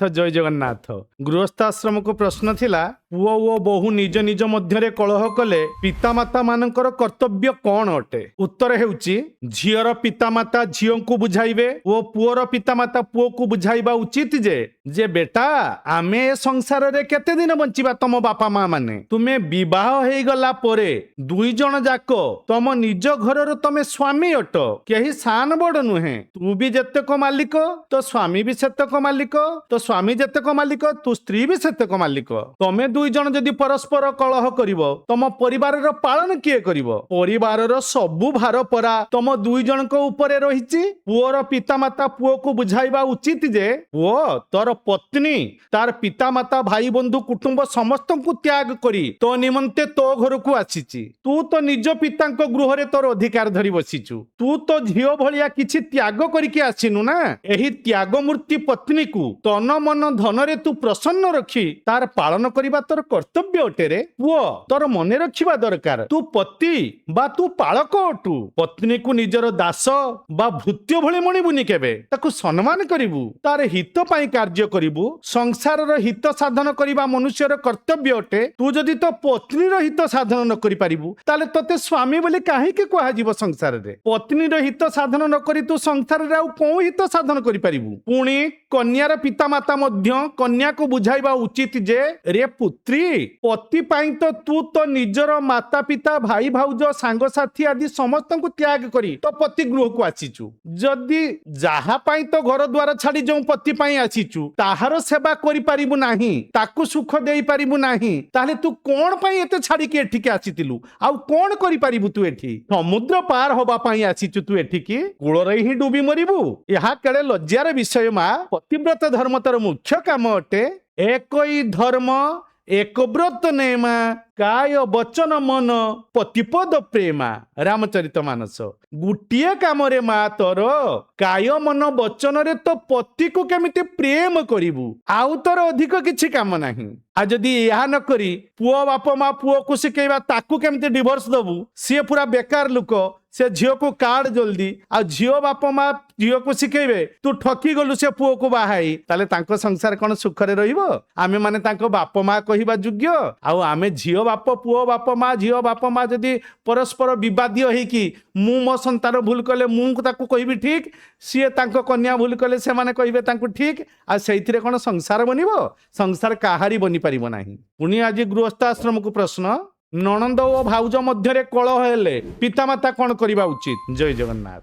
तो जय जगन्नाथ। गृहस्थाश्रम को प्रश्न थिला पुओ ओ बहु निज निज मध्य कलह कले पितामाता मानकर कर्तव्य कौन अटे। उत्तर हेउची झीर पितामाता झीओ को बुझाइबे ओ पुओर पितामाता पुओ को बुझाइबा उचित जे बेटा आमे ए संसार रे केते दिन बंचिबा तम बापा माँ माने तुमे विवाह हे गला परे दुई जन जाक तम निज घर तमे स्वामी अट केही सान बड़ नुहे तू भी जेतेक मालिक तो स्वामी भी सेतक मालिक तो स्वामी जेतेक मालिक तू स्त्री भी सेतक मालिक तमे दुई जन जदि परस्पर कलह करिवो तम परिवार रो पालन किए करिवो परिवार रो सबु भार परा तम दुई जन को ऊपर रहिछि पुओर पितामाता पुओ को बुझाइबा उचित जे पुओ तोर पत्नी तार पितामाता भाई बंधु कुटुंब समस्त को त्याग करी तो निमंते तो घर को आसीछि तू तो निज पिता गृह रे तोर अधिकार धरी बसिछु तू तो झियो भलिया किछि त्याग करिके आसिनु ना एही त्याग मूर्ति पत्नी को तन मन धन रे तू प्रसन्न रखी तार पालन करिबा तोर कर्तव्य अटे रे पुओ तोर मने रखिबा दरकार तू पति बा तू पालक अटु पत्नी को निजर दास बा भृत्य भଳି मणिबुनी केबे ताकू सम्मान करिवु तार हित पई कार्य करिवु संसार रो हित साधन करिबा मनुष्यर कर्तव्य अटे तू जदि तो पत्नी रो हित साधन न करि पारिबु ताले तते स्वामी बोली काहे के कुहा जीव संसार रे पत्नी रो हित साधन न करी तू संसार रे आउ कोन हित साधन करि पारिबु पुणी कन्यार पितामाता मध्य कन्या को बुझाइबा उचित जे रे पुत्री पति पाई तो तू तो निजर माता पिता भाई भाउज सांग साथी आदि समस्त को त्याग करी तो पति गृह को आसीचु जदि जहा पाई तो घर द्वार छाड़ी जो पति पाई आसीचु ताहार सेवा करि पारिबु नाही ताकू सुख देई पारिबु नाही ताले तू कोन पाई एते छाड़ी के एठी के आसीतिलु आउ कोन करि पारिबु तू एठी समुद्र पार होबा पाई आसीचु तू एठी की कूल रे ही डूबी मरिबु यहा केड़े लज्जार विषय मा पतिव्रत धर्म तर मुख्य काम अटे एकई धर्म एक व्रत नेमा काय वचन मन पतिपद प्रेमा रामचरित मानस गुटिए काम रे मा तोर काय मन वचन रे तो पति को केमिति प्रेम करिवु आउ तोर अधिक किछि काम नाही आ जदि या न करी पुओ बाप मा पुओ को सिकेबा ताकू केमिति डिवोर्स दबु से पूरा बेकार लुक से झियो को कार्ड जल्दी आ झियो बाप मा झियो को सिकेबे तू ठकी गलु से पुओ को बाहाई ताले तांको संसार कोन सुखरे रहिबो आमे माने तांको बाप मा कहिबा योग्य आउ आमे झियो बाप पुओ बाप मा झियो बाप मा जदि परस्पर विवादी होई कि मु मो संतान भूल कले मु ताकू कहिबी ठीक सिए तांको कन्या भूल कले से माने कहिबे तांको ठीक आ सेइथिरे कोन संसार बनिबो संसार काहारी बनि परिबो नाही पुनी आज गृहस्थाश्रम को प्रश्न ननंद और भाउज मध्य कलह हेले पितामाता कौन करवा उचित। जय जगन्नाथ।